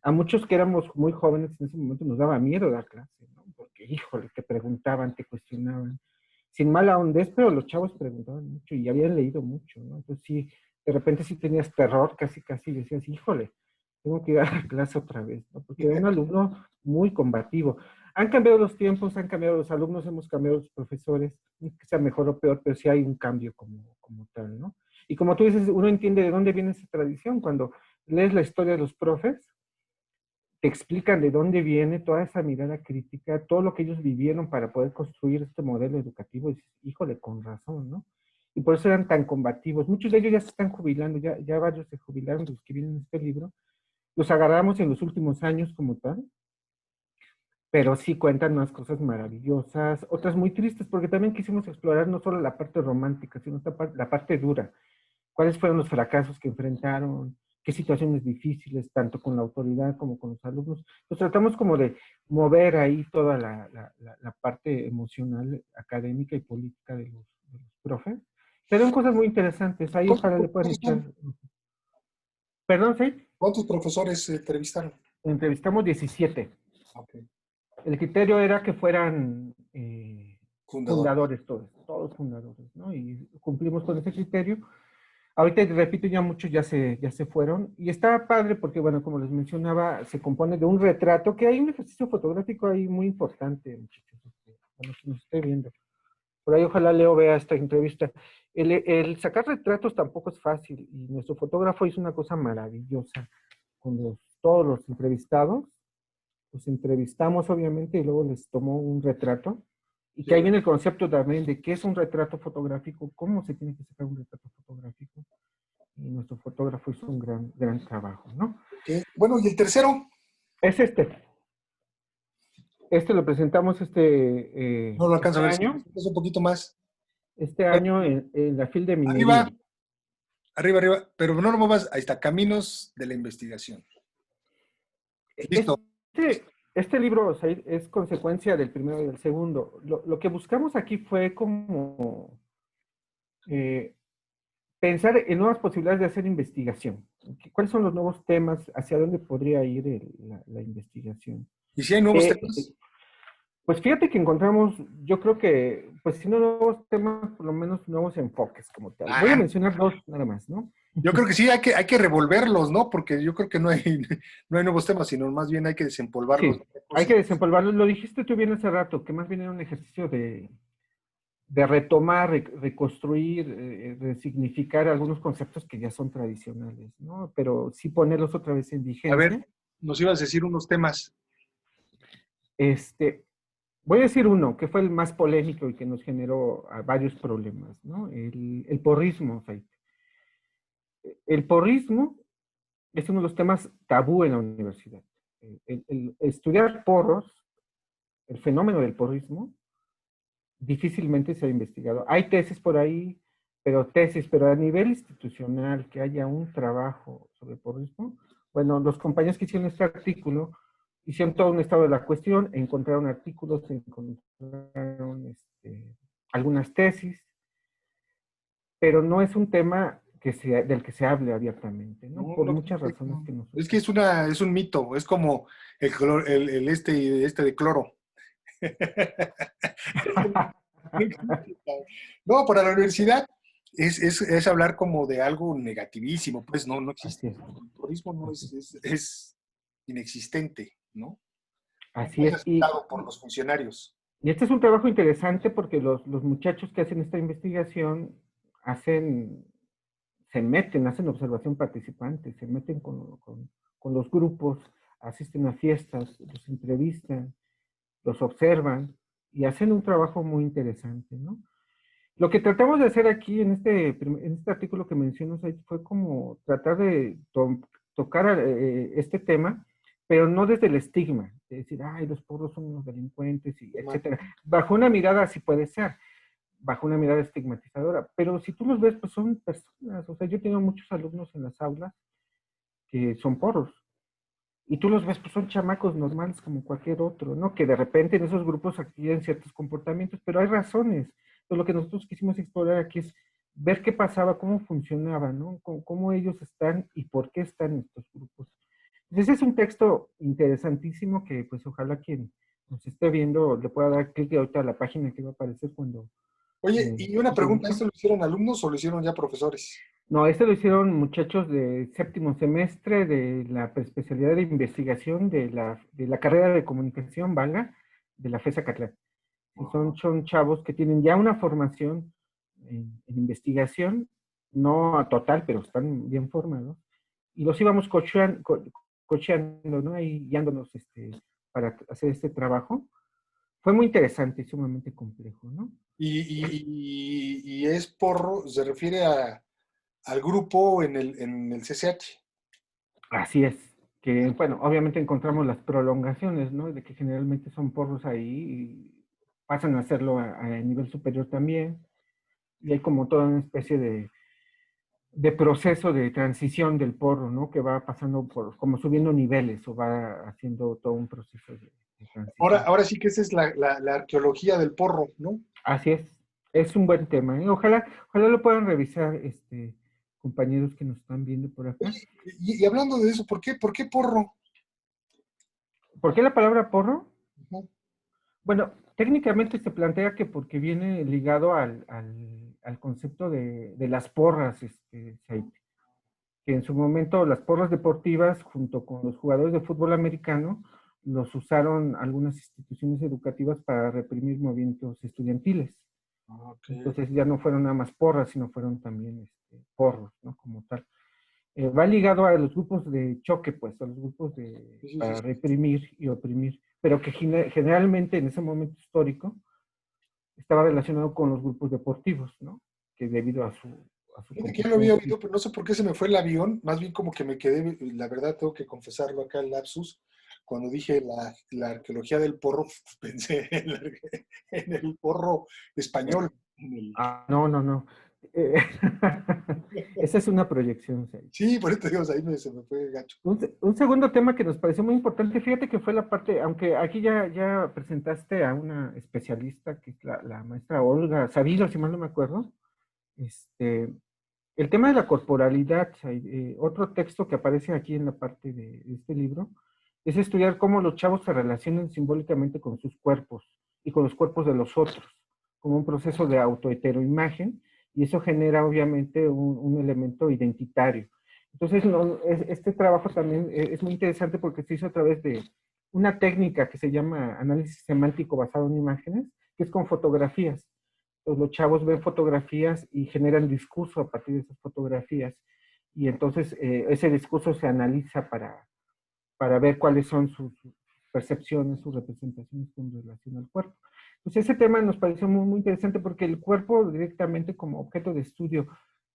a muchos que éramos muy jóvenes en ese momento nos daba miedo dar clase, ¿no? Porque, híjole, te preguntaban, te cuestionaban, sin mala hondez, pero los chavos preguntaban mucho y habían leído mucho, ¿no? Entonces sí, de repente sí tenías terror, casi, casi decías, híjole, tengo que ir a la clase otra vez, ¿no? Porque era un alumno muy combativo. Han cambiado los tiempos, han cambiado los alumnos, hemos cambiado los profesores, no es que sea mejor o peor, pero sí hay un cambio como tal, ¿no? Y como tú dices, uno entiende de dónde viene esa tradición. Cuando lees la historia de los profes, te explican de dónde viene toda esa mirada crítica, todo lo que ellos vivieron para poder construir este modelo educativo. Y dices, híjole, con razón, ¿no? Y por eso eran tan combativos. Muchos de ellos ya se están jubilando, ya varios se jubilaron de los que vienen en este libro. Los agarramos en los últimos años como tal, pero sí cuentan unas cosas maravillosas, otras muy tristes, porque también quisimos explorar no solo la parte romántica, sino la parte dura. ¿Cuáles fueron los fracasos que enfrentaron? ¿Qué situaciones difíciles, tanto con la autoridad como con los alumnos? Pues tratamos como de mover ahí toda la parte emocional, académica y política de los profes. Pero son cosas muy interesantes. Ahí ¿Cuántos ojalá le puedan profesores echar. son? Perdón, ¿sí? ¿Cuántos profesores entrevistaron? Entrevistamos 17. Ok. El criterio era que fueran fundadores todos fundadores, ¿no? Y cumplimos con ese criterio. Ahorita, repito, ya muchos ya se fueron. Y está padre porque, bueno, como les mencionaba, se compone de un retrato, que hay un ejercicio fotográfico ahí muy importante, muchachos. Bueno, si nos esté viendo. Por ahí ojalá Leo vea esta entrevista. El sacar retratos tampoco es fácil. Y nuestro fotógrafo hizo una cosa maravillosa con todos los entrevistados. Los entrevistamos, obviamente, y luego les tomó un retrato. Y que ahí viene el concepto también de qué es un retrato fotográfico, cómo se tiene que sacar un retrato fotográfico. Y nuestro fotógrafo hizo un gran trabajo, ¿no? Okay. Bueno, ¿y el tercero? Es este. Este lo presentamos No lo alcanzo a ver. año. Es un poquito más. Este año en la FIL de Minería. Arriba, arriba, arriba. Pero no lo muevas. Ahí está, Caminos de la Investigación. Listo. Este libro, o sea, es consecuencia del primero y del segundo. Lo que buscamos aquí fue como pensar en nuevas posibilidades de hacer investigación. ¿Cuáles son los nuevos temas? ¿Hacia dónde podría ir la investigación? ¿Y si hay nuevos temas? Pues fíjate que encontramos, yo creo que, pues si no nuevos temas, por lo menos nuevos enfoques como tal. Voy a mencionar dos nada más, ¿no? Yo creo que sí, hay que revolverlos, ¿no? Porque yo creo que no hay nuevos temas, sino más bien hay que desempolvarlos. Sí, hay que desempolvarlos. Lo dijiste tú bien hace rato, que más bien era un ejercicio de retomar, reconstruir, resignificar algunos conceptos que ya son tradicionales, ¿no? Pero sí ponerlos otra vez en vigencia. A ver, nos ibas a decir unos temas. Voy a decir uno, que fue el más polémico y que nos generó varios problemas, ¿no? El porrismo, Said. El porrismo es uno de los temas tabú en la universidad. El estudiar porros, el fenómeno del porrismo, difícilmente se ha investigado. Hay tesis por ahí, pero a nivel institucional, que haya un trabajo sobre porrismo, bueno, los compañeros que hicieron este artículo hicieron todo un estado de la cuestión, encontraron artículos, encontraron algunas tesis, pero no es un tema del que se hable abiertamente, ¿no? Por muchas razones que nosotros... Es que es un mito, es como el este de cloro. No, para la universidad es hablar como de algo negativísimo, pues no existe. El turismo no es inexistente, ¿no? Así Es es. aceptado por los funcionarios. Y este es un trabajo interesante porque los muchachos que hacen esta investigación se meten, hacen observación participante, se meten con los grupos, asisten a fiestas, los entrevistan, los observan y hacen un trabajo muy interesante, ¿no? Lo que tratamos de hacer aquí en este artículo que mencionas ahí fue como tratar de tocar este tema, pero no desde el estigma, de decir, ay, los porros son unos delincuentes, y etcétera. Bajo una mirada así puede ser, bajo una mirada estigmatizadora, pero si tú los ves, pues son personas, o sea, yo tengo muchos alumnos en las aulas que son porros, y tú los ves, pues son chamacos normales como cualquier otro, ¿no? Que de repente en esos grupos adquieren ciertos comportamientos, pero hay razones. Entonces, lo que nosotros quisimos explorar aquí es ver qué pasaba, cómo funcionaba, ¿no? Cómo ellos están y por qué están en estos grupos. Entonces, es un texto interesantísimo que, pues, ojalá quien nos esté viendo le pueda dar clic ahorita a la página que va a aparecer cuando... Oye, y una pregunta, ¿esto lo hicieron alumnos o lo hicieron ya profesores? No, lo hicieron muchachos de séptimo semestre de la especialidad de investigación de la carrera de comunicación, valga, de la FES Acatlán. Son chavos que tienen ya una formación en investigación, no a total, pero están bien formados. Y los íbamos cocheando, ¿no? Ahí guiándonos para hacer este trabajo. Fue muy interesante y sumamente complejo, ¿no? Y es porro, se refiere al grupo en el CCH. Así es, que bueno, obviamente encontramos las prolongaciones, ¿no? De que generalmente son porros ahí y pasan a hacerlo a nivel superior también. Y hay como toda una especie de proceso de transición del porro, ¿no? Que va pasando como subiendo niveles o va haciendo todo un proceso de transición. Ahora sí que esa es la arqueología del porro, ¿no? Así es un buen tema, ¿eh? Ojalá lo puedan revisar, compañeros que nos están viendo por acá. Oye, y hablando de eso, ¿por qué porro? ¿Por qué la palabra porro? Uh-huh. Bueno, técnicamente se plantea que porque viene ligado al concepto de las porras, Said, que en su momento las porras deportivas, junto con los jugadores de fútbol americano, los usaron algunas instituciones educativas para reprimir movimientos estudiantiles. Okay. Entonces ya no fueron nada más porras, sino fueron también porros, ¿no? Como tal. Va ligado a los grupos de choque, pues, a los grupos para reprimir y oprimir, pero que generalmente en ese momento histórico estaba relacionado con los grupos deportivos, ¿no? Que debido a su Fíjate que ya lo había oído, pero no sé por qué se me fue el avión. Más bien como que me quedé, la verdad tengo que confesarlo acá, el lapsus. Cuando dije la arqueología del porro, pensé en el porro español. No, no, no. Eh, Esa es una proyección, Said. Sí, por eso digo, ahí se me fue gacho. Un segundo tema que nos pareció muy importante, fíjate que fue la parte, aunque aquí ya presentaste a una especialista, que es la maestra Olga Sabido, si mal no me acuerdo, el tema de la corporalidad, otro texto que aparece aquí en la parte de este libro, es estudiar cómo los chavos se relacionan simbólicamente con sus cuerpos y con los cuerpos de los otros, como un proceso de autoheteroimagen, y eso genera obviamente un elemento identitario. Entonces, este trabajo también es muy interesante porque se hizo a través de una técnica que se llama análisis semántico basado en imágenes, que es con fotografías. Pues los chavos ven fotografías y generan discurso a partir de esas fotografías. Y entonces ese discurso se analiza para ver cuáles son sus percepciones, sus representaciones con relación al cuerpo. Entonces ese tema nos pareció muy interesante porque el cuerpo directamente como objeto de estudio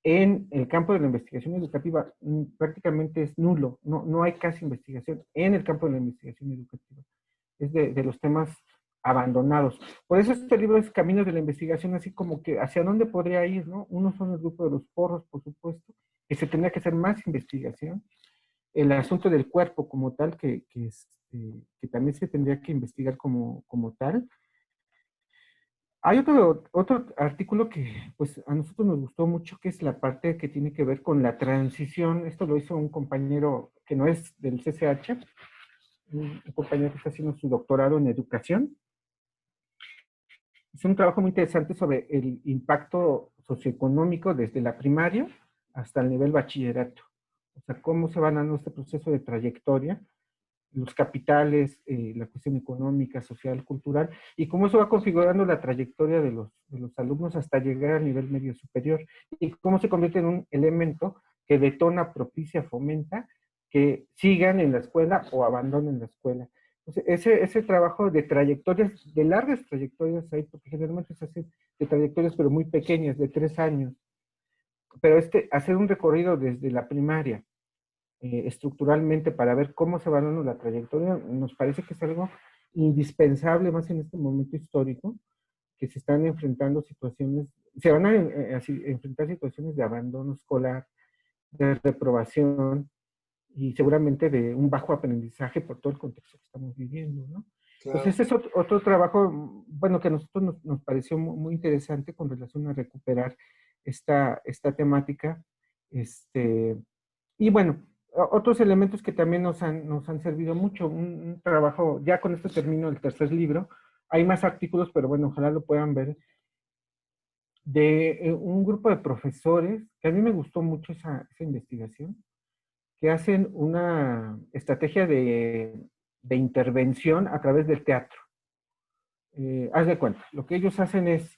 en el campo de la investigación educativa prácticamente es nulo, no hay casi investigación en el campo de la investigación educativa. Es de los temas abandonados. Por eso este libro es Caminos de la Investigación, así como que hacia dónde podría ir, ¿no? Uno son el grupo de los porros, por supuesto, que se tendría que hacer más investigación. El asunto del cuerpo como tal, que también se tendría que investigar como tal. Hay otro artículo que pues a nosotros nos gustó mucho, que es la parte que tiene que ver con la transición. Esto lo hizo un compañero que no es del CCH, un compañero que está haciendo su doctorado en educación. Es un trabajo muy interesante sobre el impacto socioeconómico desde la primaria hasta el nivel bachillerato. O sea, cómo se va dando este proceso de trayectoria, los capitales, la cuestión económica, social, cultural, y cómo eso va configurando la trayectoria de los alumnos hasta llegar al nivel medio superior, y cómo se convierte en un elemento que detona, propicia, fomenta que sigan en la escuela o abandonen la escuela. Ese trabajo de trayectorias, de largas trayectorias ahí, porque generalmente se hace de trayectorias pero muy pequeñas, de 3 años, pero hacer un recorrido desde la primaria, estructuralmente para ver cómo se va dando la trayectoria, nos parece que es algo indispensable más en este momento histórico, que se están enfrentando situaciones, se van a enfrentar situaciones de abandono escolar, de reprobación, y seguramente de un bajo aprendizaje por todo el contexto que estamos viviendo, ¿no? Claro. Entonces, es otro trabajo, bueno, que a nosotros nos pareció muy interesante con relación a recuperar esta temática. Y bueno, otros elementos que también nos han servido mucho. Un trabajo, ya con esto termino el tercer libro. Hay más artículos, pero bueno, ojalá lo puedan ver, de un grupo de profesores, que a mí me gustó mucho esa investigación, que hacen una estrategia de intervención a través del teatro. Haz de cuenta, lo que ellos hacen es,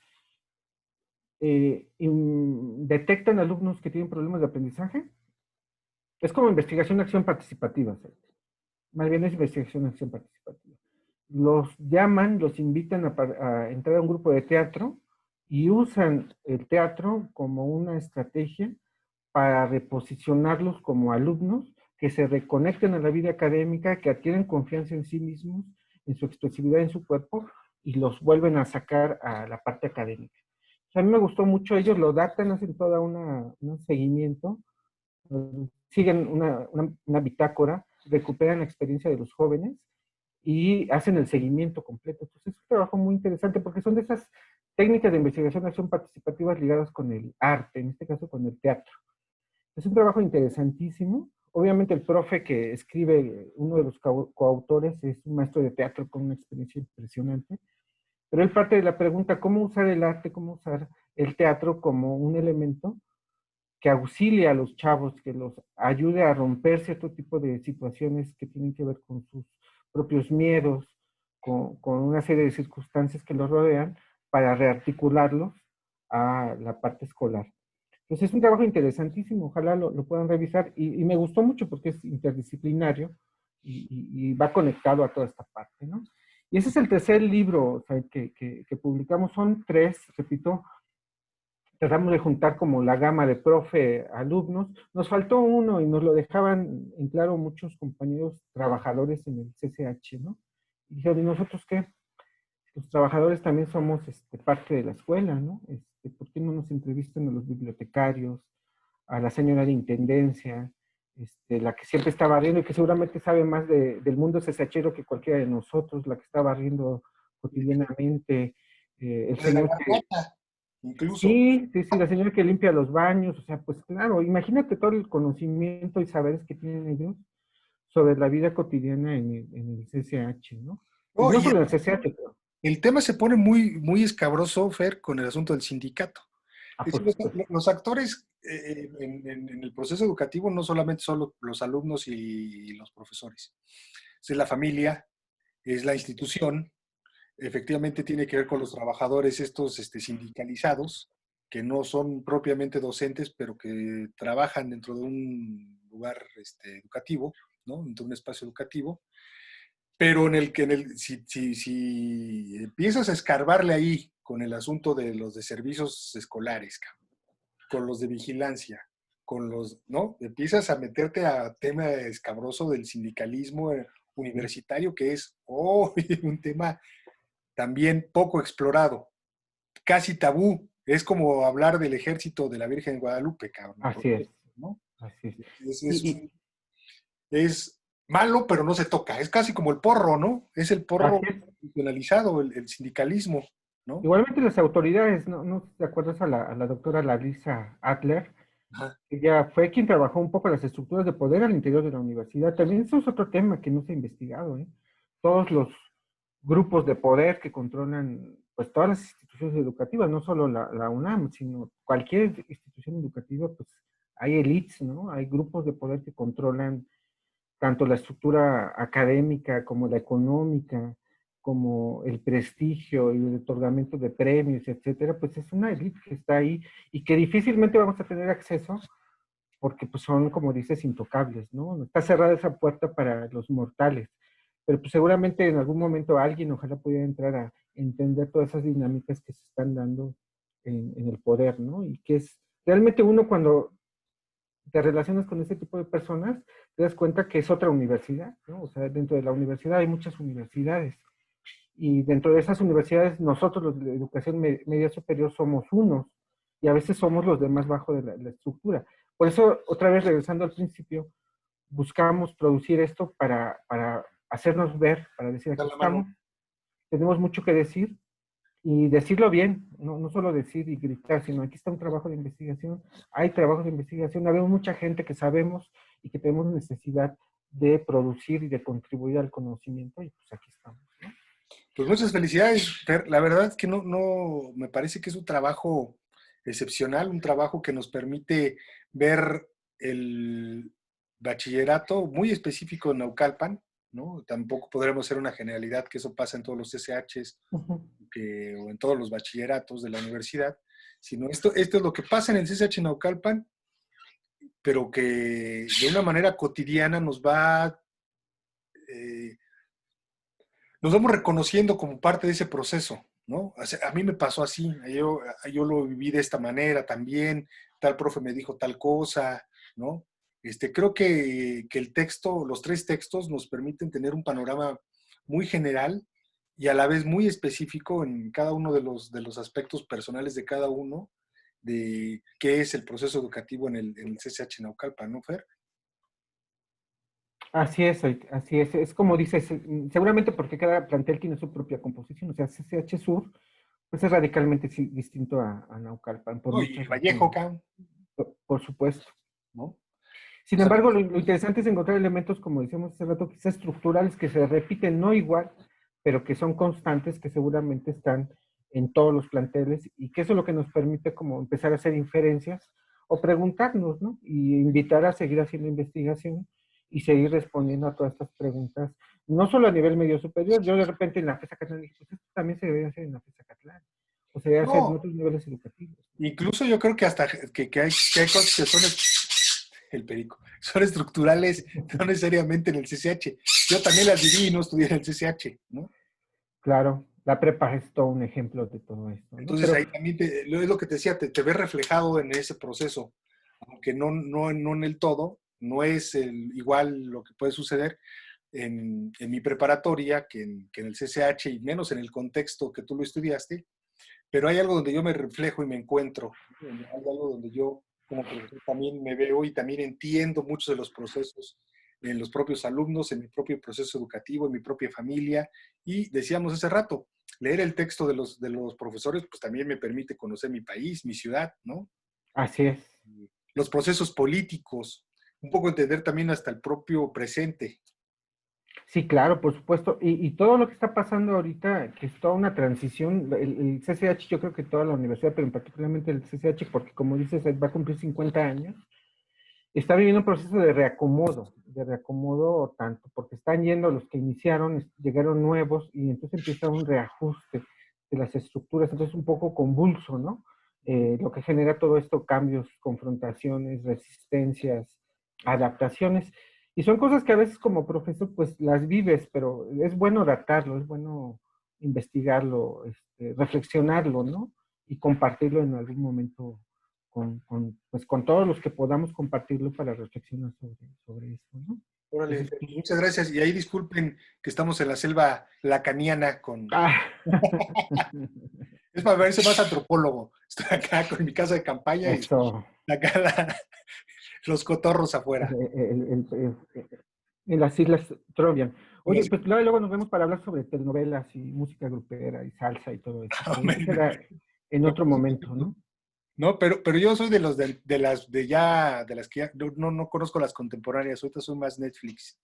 detectan alumnos que tienen problemas de aprendizaje. Es como investigación de acción participativa, ¿sí? Más bien es investigación de acción participativa. Los llaman, los invitan a entrar a un grupo de teatro y usan el teatro como una estrategia para reposicionarlos como alumnos que se reconecten a la vida académica, que adquieren confianza en sí mismos, en su expresividad, en su cuerpo, y los vuelven a sacar a la parte académica. O sea, a mí me gustó mucho, ellos lo datan, hacen toda un seguimiento, siguen una bitácora, recuperan la experiencia de los jóvenes y hacen el seguimiento completo. Entonces es un trabajo muy interesante porque son de esas técnicas de investigación de acción participativas ligadas con el arte, en este caso con el teatro. Es un trabajo interesantísimo. Obviamente el profe que escribe, uno de los coautores, es un maestro de teatro con una experiencia impresionante. Pero él parte de la pregunta, ¿cómo usar el arte, cómo usar el teatro como un elemento que auxilie a los chavos, que los ayude a romper cierto tipo de situaciones que tienen que ver con sus propios miedos, con una serie de circunstancias que los rodean, para rearticularlos a la parte escolar? Entonces es un trabajo interesantísimo, ojalá lo puedan revisar y me gustó mucho porque es interdisciplinario y va conectado a toda esta parte, ¿no? Y ese es el tercer libro, o sea, que publicamos, son tres, repito, tratamos de juntar como la gama de profe, alumnos. Nos faltó uno y nos lo dejaban en claro muchos compañeros trabajadores en el CCH, ¿no? Y dijeron, ¿y nosotros qué? Los trabajadores también somos parte de la escuela, ¿no? ¿Por qué no nos entrevistan a los bibliotecarios, a la señora de intendencia, la que siempre está barriendo y que seguramente sabe más del mundo CCHero que cualquiera de nosotros, la que está barriendo cotidianamente, el De la señor que garganta, incluso. sí, sí, sí, la señora que limpia los baños, o sea, pues claro, imagínate todo el conocimiento y saberes que tienen ellos sobre la vida cotidiana en el CCH, ¿no? Y No, no y solo en el CCH, pero, el tema se pone muy, muy escabroso, Fer, con el asunto del sindicato. Es por decir, supuesto. los actores en el proceso educativo no solamente son los alumnos y los profesores. Es la familia, es la institución, efectivamente tiene que ver con los trabajadores estos sindicalizados, que no son propiamente docentes, pero que trabajan dentro de un lugar educativo, ¿no? Dentro de un espacio educativo, pero si empiezas a escarbarle ahí con el asunto de los de servicios escolares, con los de vigilancia, con los, ¿no? Empiezas a meterte a tema escabroso del sindicalismo universitario, que es un tema también poco explorado, casi tabú. Es como hablar del ejército de la Virgen de Guadalupe, cabrón, por Así es, ejemplo, ¿no? así es. Es, Y, es, y es malo, pero no se toca. Es casi como el porro, ¿no? Es el porro así es. institucionalizado, el sindicalismo, ¿no? Igualmente las autoridades, ¿no te acuerdas a la doctora Larissa Adler? Ajá. Ella fue quien trabajó un poco las estructuras de poder al interior de la universidad. También eso es otro tema que no se ha investigado, ¿eh? Todos los grupos de poder que controlan pues todas las instituciones educativas, no solo la UNAM, sino cualquier institución educativa, pues hay elites, ¿no? Hay grupos de poder que controlan tanto la estructura académica como la económica, como el prestigio y el otorgamiento de premios, etcétera, pues es una élite que está ahí y que difícilmente vamos a tener acceso porque pues son, como dices, intocables, ¿no? Está cerrada esa puerta para los mortales, pero pues seguramente en algún momento alguien ojalá pudiera entrar a entender todas esas dinámicas que se están dando en el poder, ¿no? Y que es realmente uno cuando te relacionas con este tipo de personas, te das cuenta que es otra universidad, ¿no? O sea, dentro de la universidad hay muchas universidades y dentro de esas universidades nosotros los de educación media superior somos unos y a veces somos los de más bajo de la estructura. Por eso, otra vez regresando al principio, buscamos producir esto para hacernos ver, para decir Da aquí la mano. estamos, tenemos mucho que decir y decirlo bien, no solo decir y gritar, sino aquí está un trabajo de investigación, hay trabajos de investigación, habemos mucha gente que sabemos y que tenemos necesidad de producir y de contribuir al conocimiento y pues aquí estamos, ¿no? Pues muchas felicidades, Fer. La verdad es que no, me parece que es un trabajo excepcional, un trabajo que nos permite ver el bachillerato muy específico en Naucalpan, ¿no? Tampoco podremos hacer una generalidad que eso pasa en todos los SHs Ujú. o en todos los bachilleratos de la universidad, sino esto es lo que pasa en el CSH Naucalpan, pero que de una manera cotidiana eh, nos vamos reconociendo como parte de ese proceso, ¿no? O sea, a mí me pasó así, yo lo viví de esta manera también, tal profe me dijo tal cosa, ¿no? Creo que el texto, los tres textos nos permiten tener un panorama muy general y a la vez muy específico en cada uno de los aspectos personales de cada uno, de qué es el proceso educativo en el CCH Naucalpan, ¿no, Fer? Así es, así es como dices, seguramente porque cada plantel tiene su propia composición, o sea, CCH Sur, pues es radicalmente distinto a Naucalpan, por No, y muchas Vallejo, razones, acá, por supuesto. ¿no? Sin O sea, embargo, lo interesante es encontrar elementos, como decíamos hace rato, quizás estructurales que se repiten, no igual, pero que son constantes, que seguramente están en todos los planteles y que eso es lo que nos permite como empezar a hacer inferencias o preguntarnos, ¿no? Y invitar a seguir haciendo investigación y seguir respondiendo a todas estas preguntas, no solo a nivel medio superior. Yo de repente en la FES Acatlán dije, pues esto también se debería hacer en la FES Acatlán, o se debe hacer en No, otros niveles educativos. incluso yo creo que hasta que hay cosas que son el perico, son estructurales, no necesariamente en el CCH. Yo también las viví y no estudié en el CCH, ¿no? Claro, la prepa es todo un ejemplo de todo esto, ¿no? Entonces Pero ahí también es lo que te decía, te ves reflejado en ese proceso, aunque no en el todo, no es igual lo que puede suceder en mi preparatoria que en el CCH y menos en el contexto que tú lo estudiaste, pero hay algo donde yo me reflejo y me encuentro, ¿no? Hay algo donde yo como profesor también me veo y también entiendo muchos de los procesos en los propios alumnos, en mi propio proceso educativo, en mi propia familia. Y decíamos hace rato, leer el texto de los profesores, pues también me permite conocer mi país, mi ciudad, ¿no? así es. Los procesos políticos, un poco entender también hasta el propio presente. Sí, claro, por supuesto. Y todo lo que está pasando ahorita, que es toda una transición, el CCH, yo creo que toda la universidad, pero en particularmente el CCH, porque como dices, va a cumplir 50 años, está viviendo un proceso de reacomodo tanto, porque están yendo los que iniciaron, llegaron nuevos, y entonces empieza un reajuste de las estructuras, entonces un poco convulso, ¿no? Lo que genera todo esto, cambios, confrontaciones, resistencias, adaptaciones, y son cosas que a veces como profesor pues las vives, pero es bueno datarlo, es bueno investigarlo, reflexionarlo, ¿no? Y compartirlo en algún momento pues, con todos los que podamos compartirlo para reflexionar sobre esto, ¿no? Órale, Entonces, pues, muchas gracias. Y ahí disculpen que estamos en la selva lacaniana con... ah, Es para verse más antropólogo. Estoy acá con mi casa de campaña y eso, acá los cotorros afuera. en las Islas Trovian. En Oye, las- pues luego nos vemos para hablar sobre telenovelas y música grupera y salsa y todo eso, pero eso será en otro momento, ¿no? No, pero yo soy de los de las que ya no conozco las contemporáneas, ahorita soy más Netflix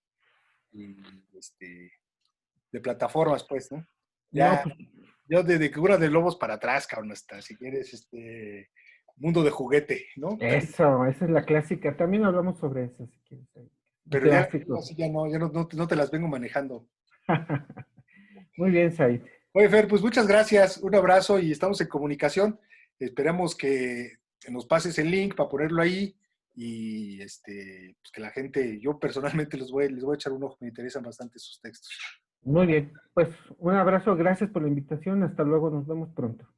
y de plataformas, pues, ¿no? No, Ya, pues yo de Cura de Lobos para atrás, cabrón, hasta si quieres, mundo de juguete, ¿no? eso, esa es la clásica. También hablamos sobre eso, si quieres. Un Pero ya, clásico. así ya no te las vengo manejando. Muy bien, Said. Oye, Fer, pues muchas gracias, un abrazo y estamos en comunicación. Esperamos que nos pases el link para ponerlo ahí y pues que la gente, yo personalmente les voy a echar un ojo, me interesan bastante sus textos. Muy bien, pues un abrazo, gracias por la invitación, hasta luego, nos vemos pronto.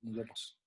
Nos vemos.